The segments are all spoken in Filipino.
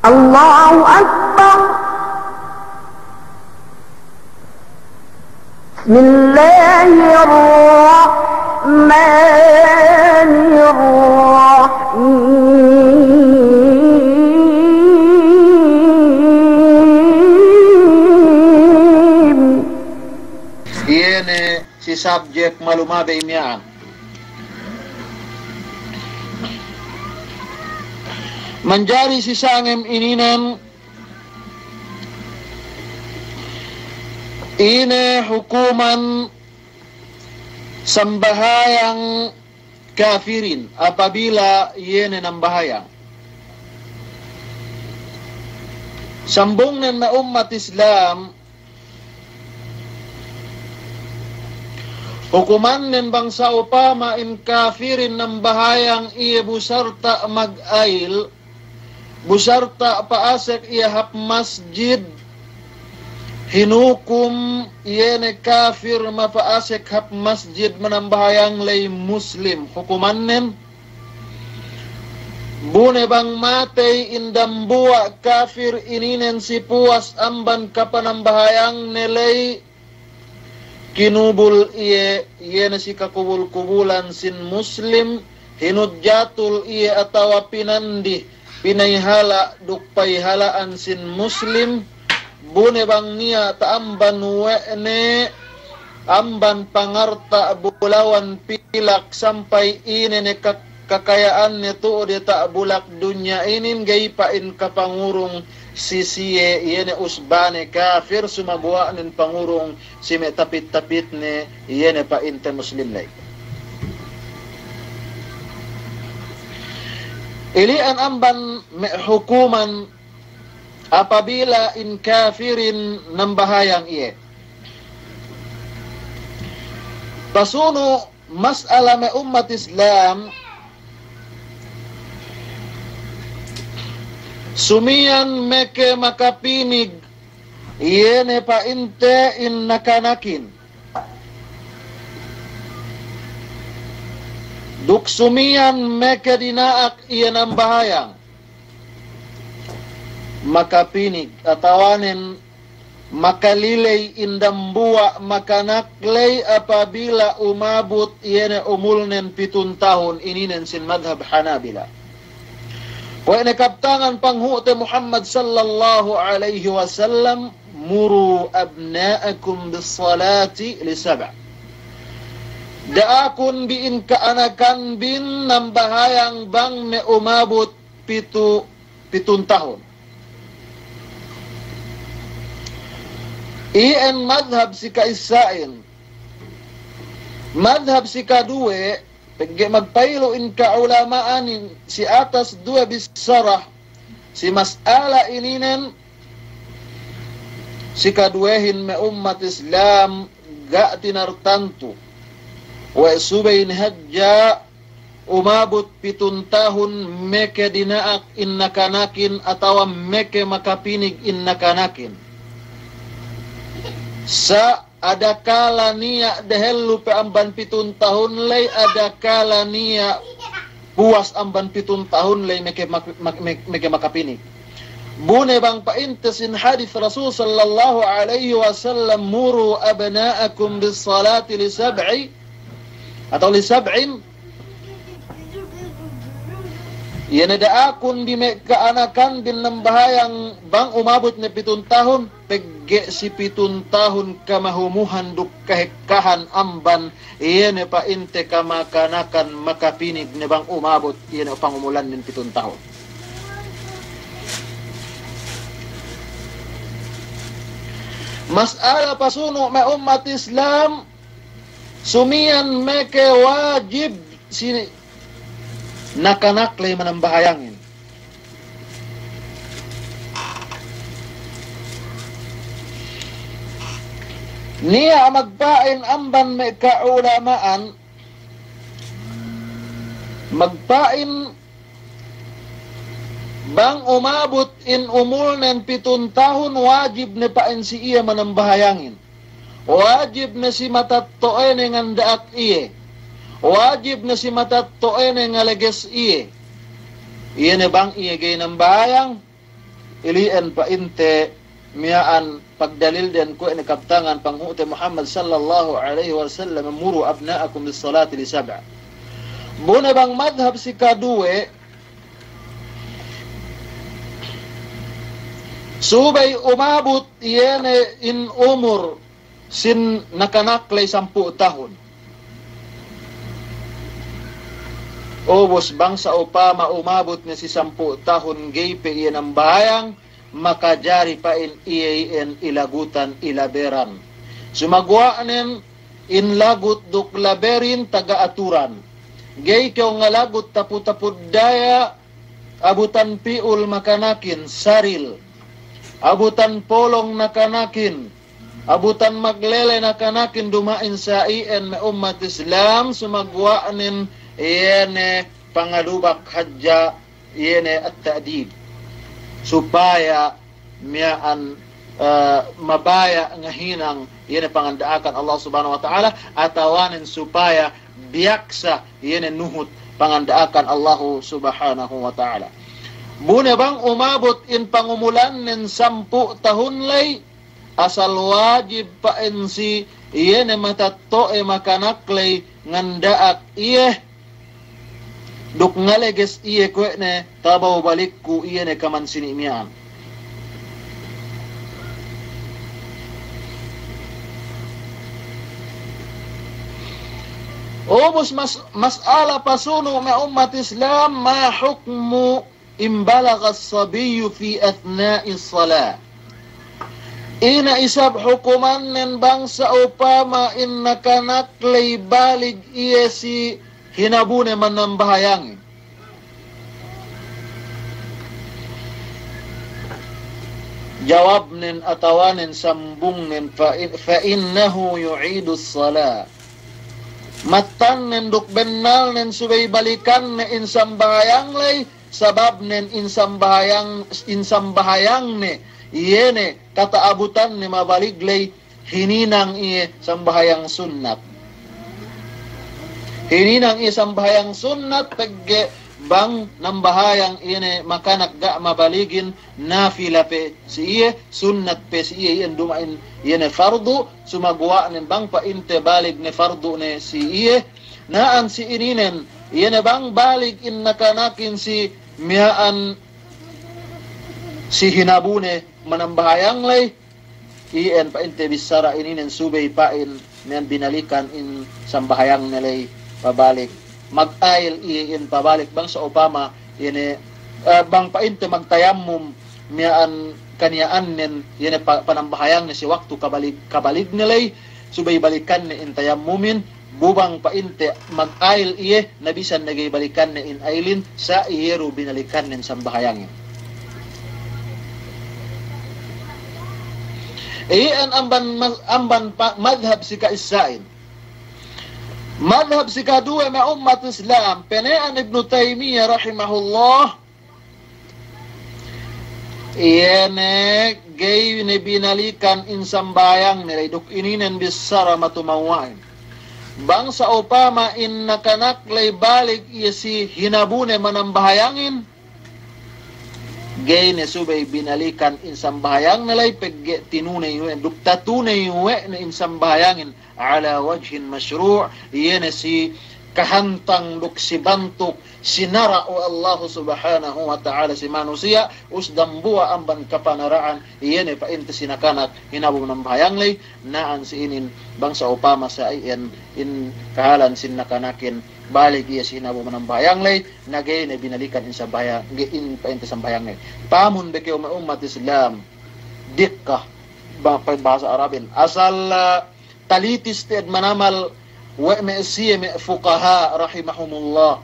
Allahu Akbar. Bismillahirrahmanirrahim. Yene si subjek malumabe imyaan. Menjadi si sangem ininan ini hukuman sembahayang kafirin apabila yene nambahayang. Sambung na umat Islam hukuman nen bangsa upama in kafirin nambahayang iya busarta mag-ail busarta paasek iya hap masjid hinukum yene kafir mapaasek hap masjid menambahayang lay muslim hukumannen bune bang matay indambua kafir ininen si puas amban kapanambahayang nelay kinubul iye yene si kakubul-kubulan sin muslim hinudjatul iye atawa pinandi pinayhala dukpayhalaan sin muslim bune bang niya taamban wene amban pangarta bulawan pilak sampai ini ne kakayaan neto de ta bulak dunya inin gaypain kapangurung sisiye yene usbane kafir sumagwa nin pangurung si metapit-tapit ne yene pa inte muslim lay. Ilian amban hukuman apabila in kafirin nambahayang iye. Pasuno mas'ala me umat Islam sumian meke makapinig yene pa inte in nakanakin. Duk sumian meke dinaak iye nambahayang makapinig atawanin makalilay indambua makanaklay apabila umabot yene umulnen 7 tahun ininen sin madhab Hanabila. Wa nakabtangan panghuti Muhammad sallallahu alaihi wasallam muru abnaakum bis salati li 7. Daakun biin kaanakan bin nambahayang bang me umabot 7 tahun. Iyan madhab si kaisain. Madhab si kadue, pagge magpaylo in kaulamaan si atas dua bisarah, si mas'ala ininen, si kaduehin me umat Islam ga tinartanto. Wa subayin hadja umabot 7 tahun meke dinaak in nakanakin atawa meke makapinig in nakanakin. Sa adakala niya dahil pe amban 7 tahun lay adakala niya puas amban 7 tahun lay meke makapinig. Bune bang paintesin hadith Rasul sallallahu alaihi wasallam muru abnaakum bis salati li 7 atau li 7 yana daakun di kaanakan bin nambahayang bang umabot na 7 tahun pegge si 7 tahun kamahumuhan duk kahekahan amban yana pa inte kamakanakan makapinig ni bang umabot yana pangumulan nin 7 tahun. Mas'ala pasuno ma umat Islam sumian meke wajib sini nakanaklay manambahayangin. Niya magpain amban may kaulamaan magpain bang umabot in umulnen 7 tahun wajib na pain si iya manambahayangin. Wajib na si matattoen ng daak iye. Wajib na si matattoen ng alages iye. Iye na bang iye gay nambahayang ilian pa inte miyaan pagdalil den ko ni kaptangan panghuti Muhammad sallallahu alaihi wasallam muru abnaakum bis salati li sab'a. Buna bang madhab si kaduwe subay umabot yene in umur sin nakanaklay 10 tahun. Obos bangsa upama umabot na si 10 tahun gaype iyan ang bahayang makajari pa in iyan ilagutan ilaberan. Sumagwaanin in lagut duk laberin taga-aturan. Gay kyo nga lagut taputapud daya abutan piul makanakin saril. Abutan polong nakanakin. Abutan maglele nakanakin dumain sa iyan may umat Islam. Sumagwaanin iyene pangalubak hadja iyene at ta'dib. Supaya miyaan mabaya nga hinang yun pangandaakan Allah subhanahu wa ta'ala atawanin supaya biyaksa yun nuhut pangandaakan Allah subhanahu wa ta'ala. Bune bang umabot in pangumulan nin 10 tahun lay asal wajib pa in si yun matatto makanaklay ngandaak iye duk ngaleges iye kwene tabaw balik ku iye ne kaman sinimian. Ubus mas'ala pasuno ma ummat Islam ma hukmu imbalagha as-sabiyyu fi athna'i as-salah. Ina isab hukuman nen bangsa upama in nakanaklay balig iye si hinabune man ng bahayangin. Jawab nin atawanin sambung nin fa innahu yu'idu as-salah. Matan nin dukbennal nin subay balikan na insang bahayang lay sabab nin insang bahayang ni iyene kataabutan ni mabaliglay hininang iye sambahayang sunnat. Hininang isang bahayang sunnat pagge bang ng bahayang ine makanak ga mabaligin nafila pe si iye sunnat pe si iye dumain ine fardu sumagwa nin bang pa inte balig ne fardu ne si iye naan si ininen ine bang balig in nakanakin si miyaan si hinabune manambahayang lay iyen pa inte bisara ininen subay pain niyan binalikan in sambahayang nilay pabalik mag-ail iin pabalik bang sa upama yene bang painte magtayammum miyaan kaniyaan nen yene panambahayang ni si waktu kabalig nilay subay balikan ni in tayammumin bubang painte mag-ail iye nabisan nagay balikan ni in ailin sa iyero binalikan nen sambahayangin. Iyan amban madhab si kaisain. Madhab si kadua ma ummat Islam penaan Ibn Taymiyah rahimahullah iyene gay ni binalikan insambayang nilayduk ininen bisara matumawain bang sa upama in nakanaklay balik iya si hinabune manambahayangin gay ni subay binalikan insambahayang nilay pegge tinunay yun dukta tunay yun na insambahayangin ala wajhin masyru' yana si kahantang luksibantuk sinara o Allah subhanahu wa ta'ala si manusia usdambua amban kapanaraan yana pa inta sinakanak hinabong ng bahayanglay naan si inin bangsa upama sa iyan in kahalan sinakanakin balik iya sinabong ng bahayanglay nagay na binalikan in sa bahayang in pa inta sa bahayanglay pamun beke umat Islam dikka bahasa Arabin asal talitis ted manamal wa me'siye me fuqaha rahimahumullah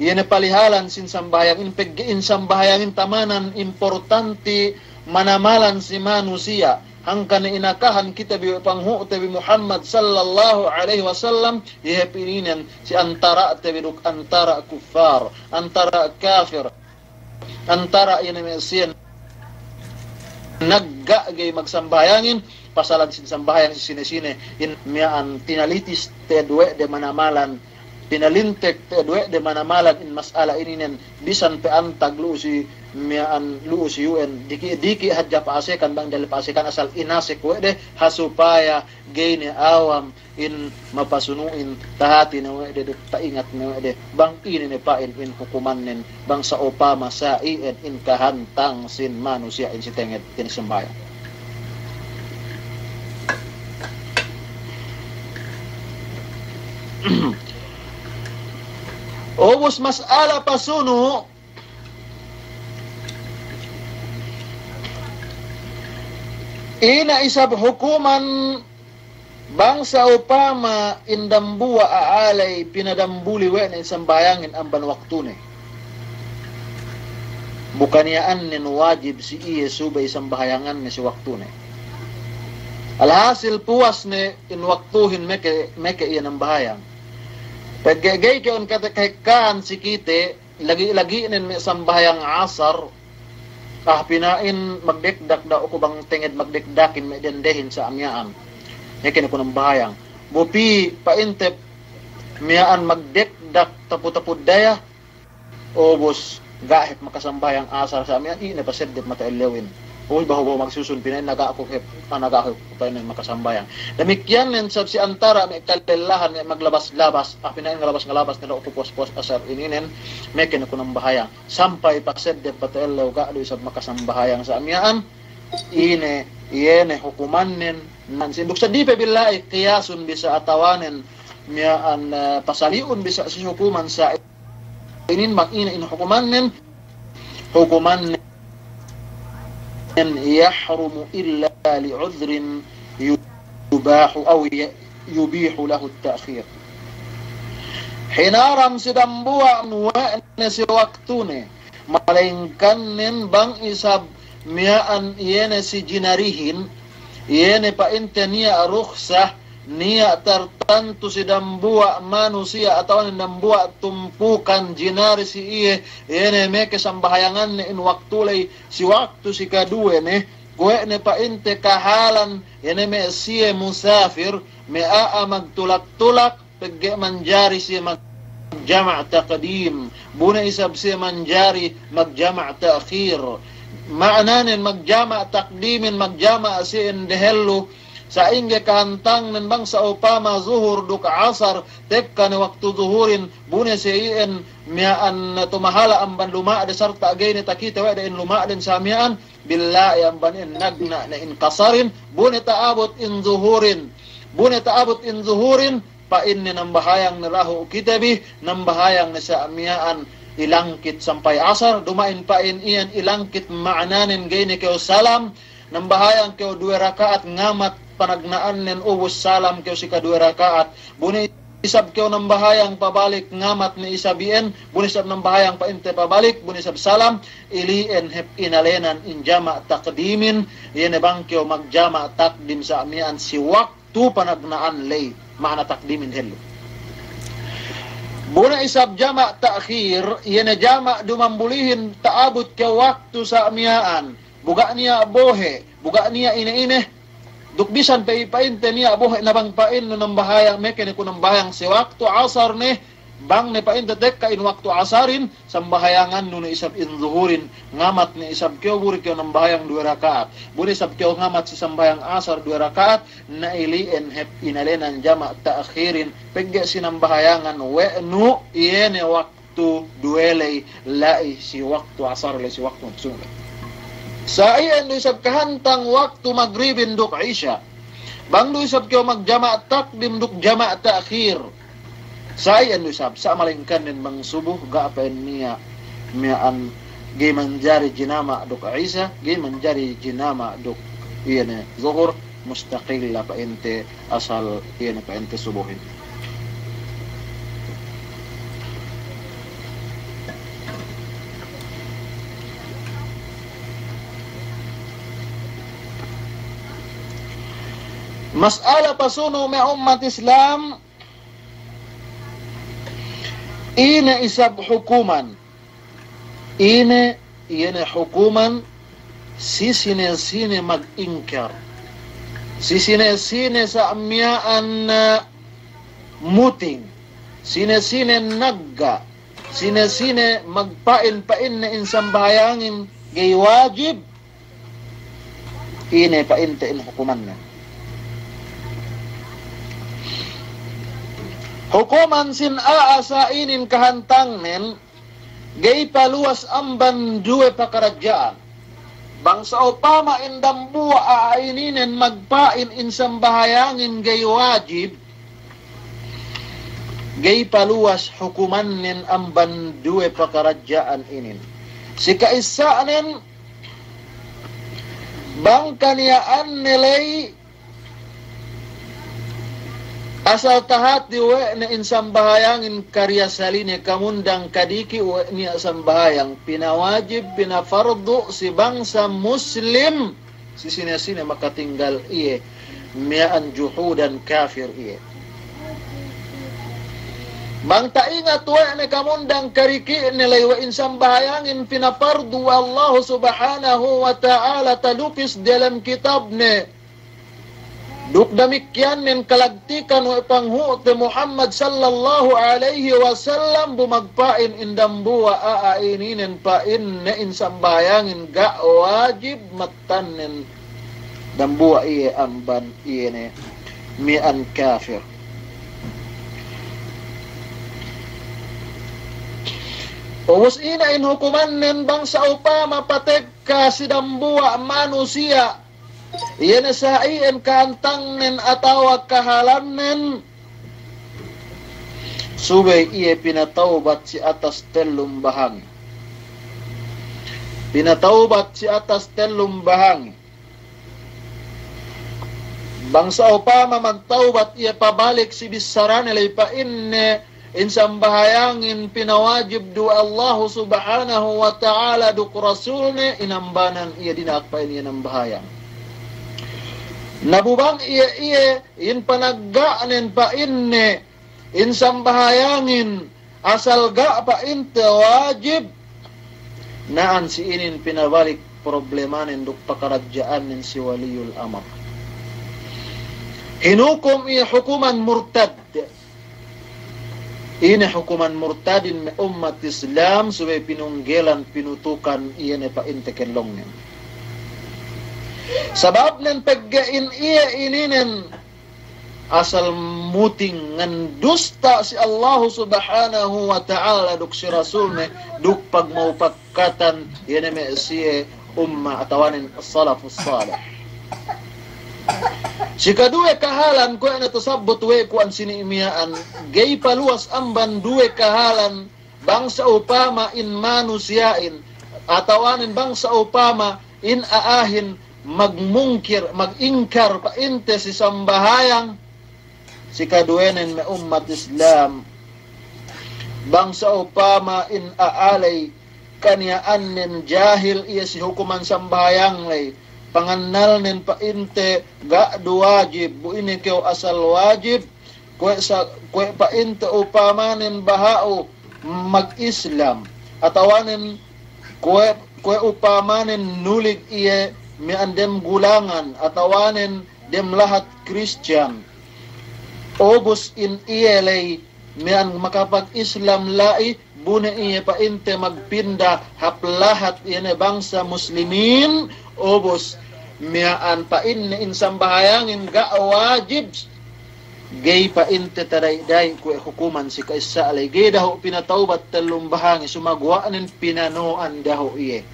yene palihalan sin sambayang in sambayangin tamanan importante manamalan si manusia hangkan inakahan kita bi panghu tabi Muhammad sallallahu alaihi wasallam yehpininan si antara tabiduk antara kufar antara kafir antara yene me'siye nagga gay magsambayangin pasalan sin sambahyang si sine-sine in miyaan tinalitis tedwe de manamalan pinalintek tedwe de manamalan in masala ininen bisan pe antaglu si mian luus UN diki hadja paasekan bang dali paasekan asal inasik wede hasupaya gaini awam in mapasunuin tahati na wede taingat na wede bang ini ne pain in hukumanen bang sa upama sa ien in kahantang sin manusia in sitenget tin sembayang. Obus mas'ala pasuno ina isab hukuman bangsa upama indambua aalay pinadambuli we na isang bayangin ang banwaktune. Bukaniyaan nin wajib si iya subay isang bahayangan ni si waktune. Alhasil puwas ni inwaktuhin meke iya ng bahayang. Pagkagay kayon katakahikaan si kite, lagi-lagi nin may isang bahayang asar, pinain magdekdak daw ko bang tingid magdekdakin may dendehin sa amyaan. Yakin ko ng bahayang. Bupi paintep miyaan magdekdak tapu-tapu daya obos gahit makasambayang asar sa amyaan ina pasedip matailewin. Uy baho magsusun pinain nagaako pa rin makasambayang. Damikyan nin sab si antara may kalelahan may maglabas-labas pinain ngalabas-ngalabas nila upupos-pos asar ininen may ko ng bahayang. Sampay pasedip patailew gaado isab makasambayang sa amyaan ine hukumanin nansinduk sa di pa billahi qiyasun bisa atawanen miyaan pasaliun bisa si hukuman sa inin mag-ina in hukumanin yahrumu illa li'udhrin yubahu aw yubihu lahu at-ta'khir. Hinaram si dambuwa na si waktune malingkan nin bang isab miyaan iyene si jinarihin iyene painte niya rukhsah niya tartantu si dambuwa manusia atau dambuwa tumpukan jinari si iyene meke sambahayangan ni in waktulay si waktu si kadue ne gue ne painte kahalan iyene me siye musafir me magtulak-tulak pagge manjari siya magjama' taqdim buna isab siya manjari magjama' ta'khir. Maananin magjama takdimin magjama siin dehello sa inge kahantang nan bang sa upama zuhur duk asar tekka ni waktu zuhurin bune siin miyaan tumahala ang banluma de sarta agay ni takita wa in luma din sa miyaan billahi ang banin nagna na in kasarin bune taabot in zuhurin pa inni nang bahayang niraho kitabi nang bahayang na sa miyaan ilangkit sampai asar dumain pain iyan ilangkit maananin gayni kayo salam nang bahayang kayo 2 rakaat ngamat panagnaan nin ubos salam kayo si ka 2 rakaat buni isab kayo nang bahayang pabalik ngamat ni isabien buni isab nang bahayang painte pabalik buni isab salam ilien hep inalenan injama takdimin iyan bang kayo magjama takdim sa amian si waktu panagnaan lay maana takdimin hello. Buna isab jama' ta'khir, yana jama' dumambulihin taabot ke waktu sa amyaan. Buga niya bohe, buga niya ine-ine. Dukbisan painte niya bohe na bang pain no nang bahayang meke ni kunang bahayang si waktu asar ne bang ne painte tekka in waktu asarin sambahayangan no isab in zuhurin ngamat ni isab kyo buri kyo nang bahayang 2 rakaat. Buri isab kyo ngamat si sambayang asar 2 rakaat na ilien hep inalenan jama' ta'khirin pegge sinambahayangan we'nu iyene waktu duelay lai si waktu asar lai si waktu sunod. Sa iyan do isab kahantang waktu magribin duk isya. Bang do isab kyo magjama' takdim duk jama' ta'khir. Sa iyan do isab sa malingkan din bang subuh gaapain niya miyaan gay manjari jinama duk isya gay manjari jinama duk iyene zuhur mustaqil la painte asal iyene painte subuhin. Mas'ala pasuno may umat Islam ina isab hukuman ina hukuman si sine mag-inkar si sine sa amyaan muting sine nagga sine-sine magpain-pain na insang bahayangin gay wajib, ine paintain hukuman na. Hukuman sin aasainin kahantang nen, gay paluwas amban duwe pakarajaan. Bangsa upama indang buwa aaininen magpain insang bahayangin gay wajib, gay paluwas hukuman nen amban duwe pakarajaan inin. Si kaisaanen bang kaniyaan nilay asal tahat diwe na insang bahayangin karya saline kamundang kadiki uwe niya sambahayang pinawajib, pinafardo si bangsa muslim si sine-sine makatinggal iye miyaan juhudan kafir iye. Bang taingat wa na kamundang kariki nilay wa insang bahayangin pinapardu Allah subhanahu wa ta'ala talukis dalam kitab ne. Duk damikyan nin kalagtikan wa panghuot ni Muhammad sallallahu alaihi wasallam bumagpain indambuwa aaininin pain na insang bahayangin ga wajib matanin dambuwa iye amban iye ne mi'an kafir. Umus ina in hukuman nin bangsa upama patek ka si dambuwa manusia iyan sa iyan kaantang nin atawa kahalan nin subay iya pinataubat si atas telum bahang. Pinataubat si atas telum bahang. Bangsa upama magtaubat iya pabalik si bisaran ilay pa inne insang bahayangin pinawajib du Allah subhanahu wa ta'ala duk rasulne inambanan iya dinakpain iya ng bahayang. Nabubang iya in panaggaanin pa inne insang bahayangin asal ga pa inte wajib naan si inin pinabalik problemanin duk pakarajaan nin si waliyul amr. Hinukom iya hukuman murtad. Ini hukuman murtadin na umat Islam subay pinunggelan, pinutukan iyan pa intekelongin. Sabab nen paggain iya ininen asal muting ngan dusta si Allah subhanahu wa ta'ala duk si Rasul ne duk pagmaupagkatan iyan may siya umma atawanin as-salafus salih. Si kaduwe kahalan ko na tosabot we ko ang sinimiyaan gay paluwas amban duwe kahalan bangsa upama in manusiain atawanin bangsa upama in aahin magmungkir magingkar painte si sambahayang si kaduwenen na ummat Islam bangsa upama in aalay kaniyaan nin jahil iya si hukuman sambahayang lay panganal nin painte ga duwajib buini keo asal wajib kwe painte upamanin bahao mag-Islam atawanin kwe upamanin nulig iye mian dem gulangan atawanin dem lahat Christian obus in iye lay mian makapag-Islam lai bune iye painte magpinda haplahat iye bangsa muslimin obos miyaan pain na insang bahayangin ga wajib gay painte taday-day kwe hukuman si kaisa alay gay daho pinataubat talong bahangi sumagwaanin pinanoan daho iye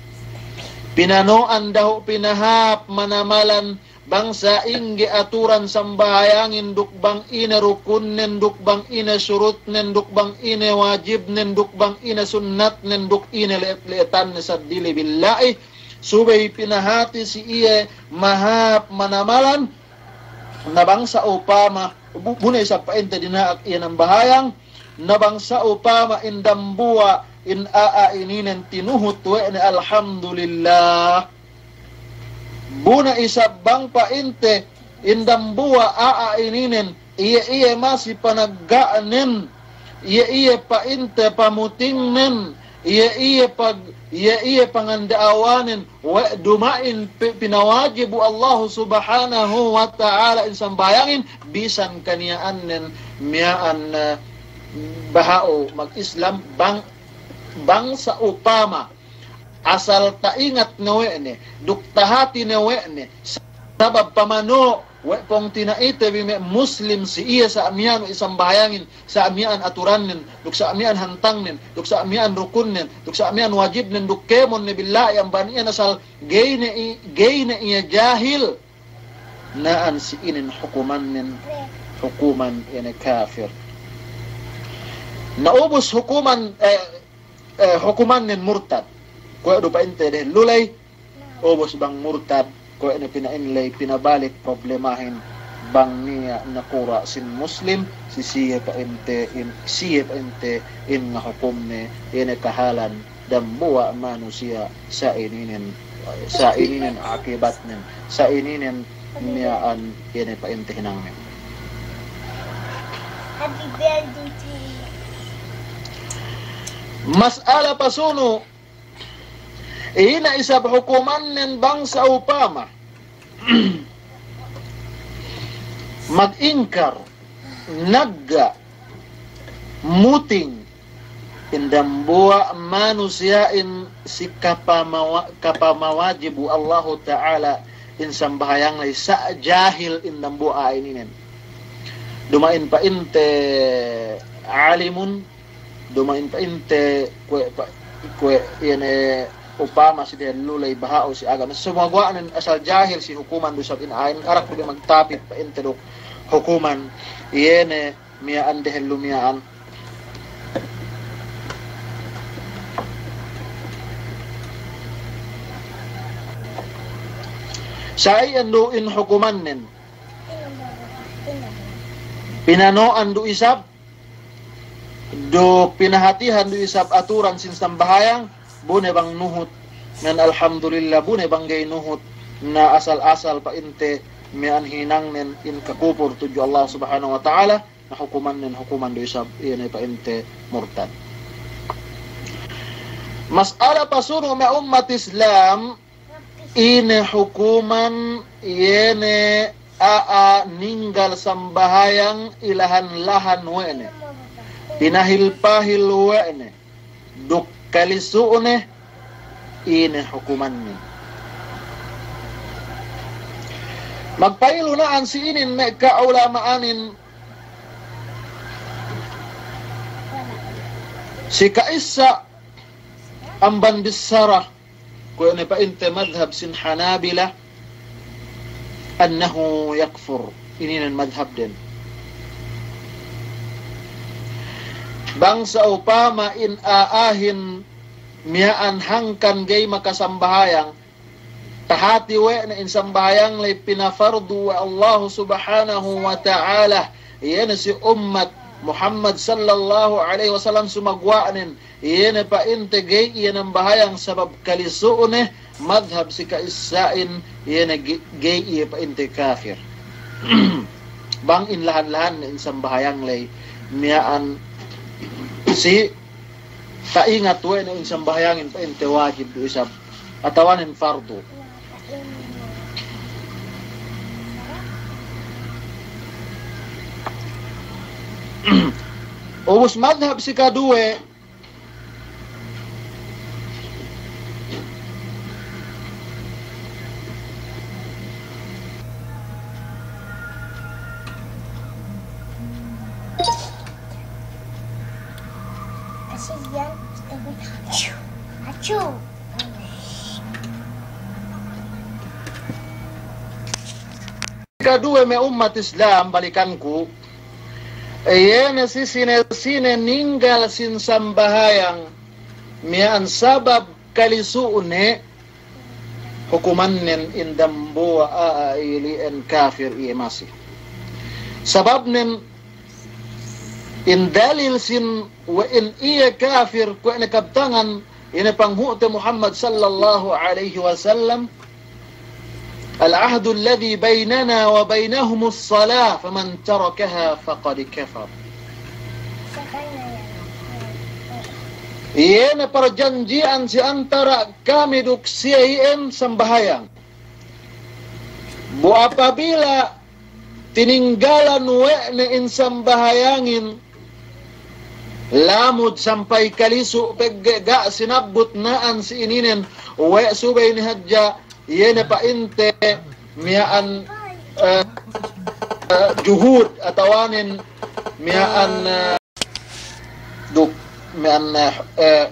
pinanoan daho pinahap manamalan bangsa inggi aturan sambahayangin dukbang ina rukun nen dukbang ina surut nen dukbang ina wajib nen dukbang ina sunnat nen duk ina leet-leetan sa dili billahi subay pinahati si iye mahap manamalan na bangsa upama bunay sa painte dinaak iyan ang bahayang na bangsa upama indambuwa in aaininen tinuhut we ni alhamdulillah buna isabang painte indambuwa aaininen iye masi panaggaanin iye painte pamutingnen iye pangandaawanin wa dumain pinawajib Allah subhanahu wa ta'ala insang bayangin bisan kaniyaan nen miyaan bahao mag-Islam bang bangsa upama asal taingat nawe duk tahati nawe sabab pamano we pong tinaite bime muslim si iya sa amian isang bahayangin sa amian aturanin duk sa amian hantangnin duk sa amian rukunnin duk sa amian wajibnin duk kemon ni billahi ang banian asal gay na iya jahil naan si inin hukuman ini kafir naubos hukuman nin murtad ko do pa inte de lulay ubos bang murtad ko ina pinainlay pinabalik problemahin bang niya nakura sin muslim siya pa inte in nga hukom ne ina kahalan dambuwa manusia sa ininin akibat nin sa ininin niyaan ina pa inte hinangin. Happy birthday to you. Mas'ala pasuno ina isab hukuman nin bangsa upama mag-ingkar nagga muting indambuwa manusiain si kapamawajibu Allah Ta'ala insang bahayang lay sa jahil indambuwa ininen dumain pa inte alimun dumain pa inte kwe ine upama si den lulay bahao si aga sumagwaan asal jahil si hukuman do sa inain arak ko magtapit pa inte do hukuman yene miyaan dehel lumiyaan sa iyan do in hukuman nin pinanoan do isab do pinahatihan do isab aturan sin sambahayang bune bang nuhut nan alhamdulillah bune bang gay nuhut na asal-asal pa inte mian hinang nen in kakupur tuju Allah subhanahu wa ta'ala na hukuman do isab iyan pa inte murtad. Mas'ala pasuno ma ummat Islam ine hukuman yene ninggal sambahayang ilahan-lahan wene pinahil-pahil wene duk kalisuune ine hukuman ni magpailunaan si inin me kaulamaanin si kaisa ang bandisara ko ine pa inte madhab sin Hanabila annahu yakfur inin madhab din bangsa upama in aahin miyaan hangkan gay makasambahayang tahati we na insambahayang lay pinafardu wa Allah subhanahu wa ta'ala yan si ummat Muhammad sallallahu alaihi wasallam sumagwaanin yan pa inte gay yan ang bahayang sabab kalisuune madhab si kaisain yan gay pa inte kafir bang inlahan-lahan na insambahayang lay miyaan si taingat we na insang bahayangin pa inte wajib do isab atawanin fardu ubos madhab si kaduwe Kasihan, acu. Kedua me umat Islam balikanku ayen si sine ninggal sin sambahayang mian sabab kalisuune hukuman nen indambo aili en kafir masih sabab nen in dalil sin wa in iya kafir ko ina kabtangan ina panghu'te Muhammad sallallahu alaihi wasallam العهد الذي بيننا وبينهم الصلاة فمن تركها فقد كفر. Iyan perjanjian si antara kami duksiyaiin sembahayang. Bu apabila tininggalan we'ne in sembahayangin lamud sampai kalisu pegge ga sinabut naan si ininen we subay ni hadja yene pa inte miaan juhud atawanin miaan duk miaan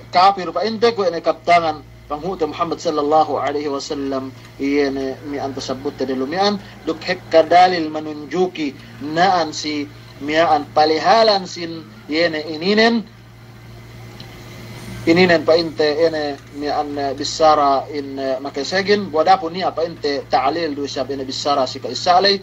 kafir pa inte ko ene kaptangan panghuta Muhammad sallallahu alaihi wasallam yene miaan tasabut de lumian duk hek kadalil manunjuki naan si miaan palihalan sin yene ininen pa inte ene mian bisara in makasagin wadapun niya pa inte ta'lil do siya ene bisara si kaisalay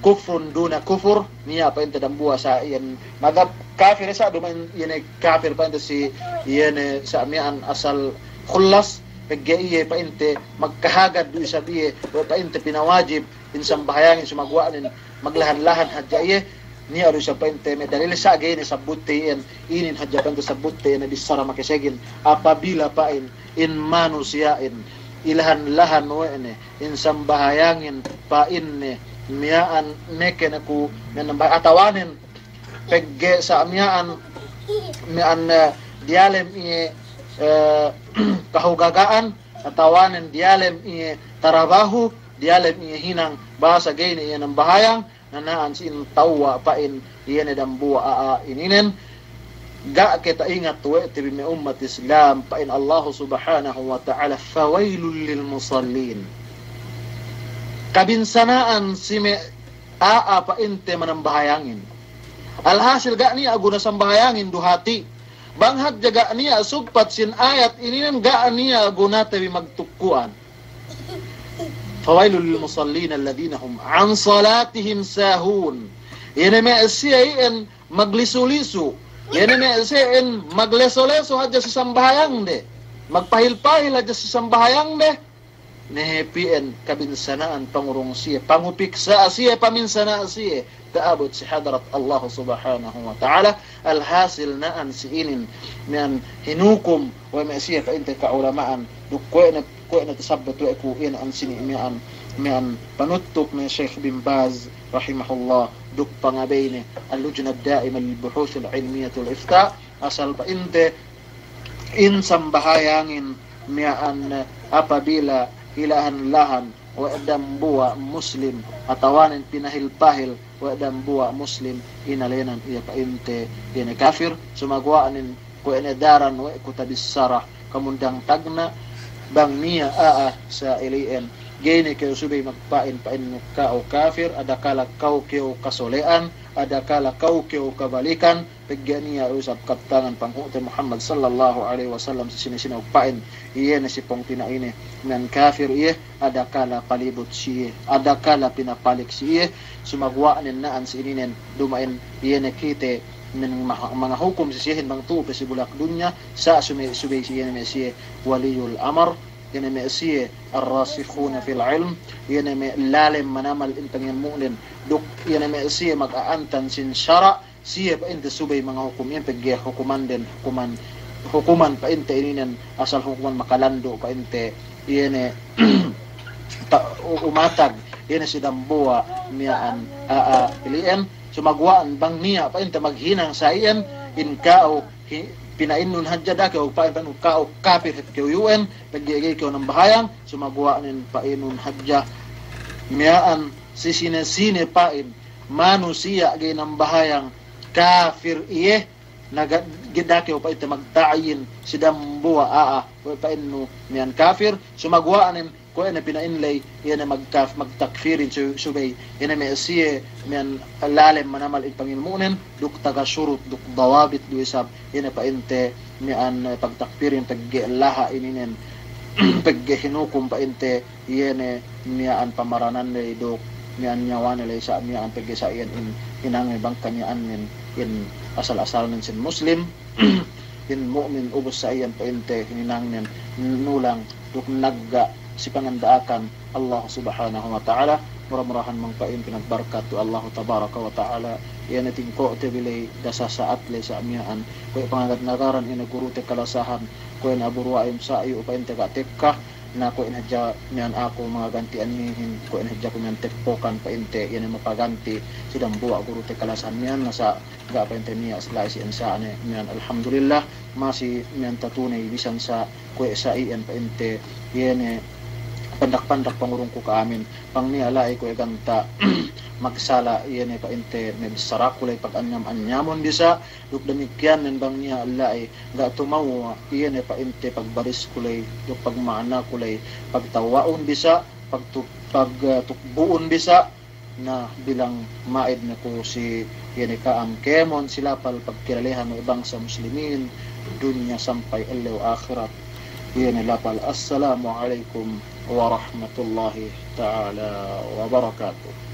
kufrun duna kufur niya pa inte dambua sa yan magab kafir sa duman yene kafir pa inte si yene sa mian asal khullas paggiye pa inte magkahagad do siya biye pa inte pinawajib insang bahayangin sumagwaanin maglahan-lahan hadjaiye niya aro siya painte may dalil sa gayni sa buttein inin hadya pante sa buttein na bisara makisegin apabila pain in manusiain ilahan-lahan wene in sambahayangin pain ne miyaan neke na ku nanambay atawanin pegge sa miyaan miyaan dialem iye kahugagaan atawanin dialem iye tarabahu dialem iye hinang bahasa gayni iye ng bahayang nanaan sin tawa pain iyan dambua ininen ga kita ingat we tibi mi ummat Islam pain Allah subhanahu wa ta'ala fawailul lil musallin kabinsanaan si me pain te manambahayangin alhasil ga niya aguna sambahayangin duhati banghag jaga niya sugpat sin ayat ininen ga niya aguna tibi magtukuan فويل للمصلين الذين هم عن صلاتهم ساهون يعني ما اسيين maglisulisu yani ma اسيين maglesoleso hadya sa sambahayang de magpahil-pahil hadya sa sambahayang de nehepien kabinsanaan pangurong siya pangupiksa siya paminsana siya taabot si hadrat Allah subhanahu wa ta'ala alhasil naan si inin mian hinukum wa ma siya pa inte kaulamaan dukwe na tasabbat wa ku in an sini mian panutuk ni Sheikh bin Baz rahimahullah duk pangabayne al-lujna ad-da'ima lil-buhuth al-ilmiyah wal-ifta asal pa inte in sambahayangin mian apabila ilahan-lahan wa dambuwa muslim atawanin pinahil-pahil wa dambuwa muslim inalenan iya pa inte ine kafir sumagwaanin ko enedaran wa kutabissara kamundang tagna bang niya sa ilian gayni kayo subay magpain pain ka o kafir adakala kau kayo kasolean adakala kau kayo kabalikan pagya niya usap kaptangan panghuti Muhammad sallallahu alaihi wasallam sa sinisinaw pain iye na si pong pinaine nan kafir iye adakala palibot siye adakala pinapalik siye sumagwaanin naan si ininen dumain iye na kite min mga hukum sisihin bang tupe si bulak dunya sa subay siya na siya waliyul amar yan na siya ar-rasikhuna fil ilm yan na lalim manamal intang yan mu'lin duk yan na siya mag-aantan sin syara siya pa inte subay mga hukum yan pagya hukuman din hukuman pa inte ininan asal hukuman makalando pa inte yan umatag yan si dambuwa miyaan piliin sumagwaan bang niya pa inte maghinang sa iyan in kao pinainon hadya da kayo pain panu kao kafir kayo UN pagyagay kayo ng bahayang sumagwaanin painon hadya miyaan sisine pain manusia gay ng bahayang kafir iye nagida kayo pa ito magtayin si dambuwa pain miyan kafir sumagwaanin ko na pinainlay yan na magtakfirin subay yan na may siya miyan lalim manamal ipangilmunin duk tagasurut duk dawabit duisab yan na painte miyan pagtakfirin paglaha ininen paghinukum painte yan na miyan pamaranan lay duk miyan nyawan lay sa miyan paggisayan inangay bang kanyaan in asal-asal nin sin muslim in mu'min ubos sa iyan painte hininangnen nulang duk nagga si pangandaakan Allah subhanahu wa ta'ala murah-murahan mangpain pinagbarkat to Allah tabaraka wa ta'ala yan ating ko te bilay dasa sa atle sa amyaan ko pangagad nagaran inagurute kalasahan ko na aburwaim sa iyo upain taga tekka na ko inadya niyan ako mga ganti anihin ko inadya ko niyan tekpokan pa inte yan ang mapaganti sidang buwa guru te kalasan niyan nasa ga pa inte niya sila si ansa niyan alhamdulillah masi niyan tatunay bisan sa ko sa iyan pa inte yan pandak-pandak pangurong ko kaamin pang nialay ko ganta magsala iyan pa inte may sarakulay pag anyam-anyamon bisa duk damikyan nan bang niya alay ga tumaw iyan pa inte pagbaris kulay duk pagmaana kulay pagtawaon bisa pagtukbuon bisa na bilang maid na ko si iyan kaam kemon sila pal pagkilalihan ng ibang sa muslimin dunya sampai alaw akhirat iyan lapal assalamu alaikum warahmatullahi ta'ala wabarakatuh.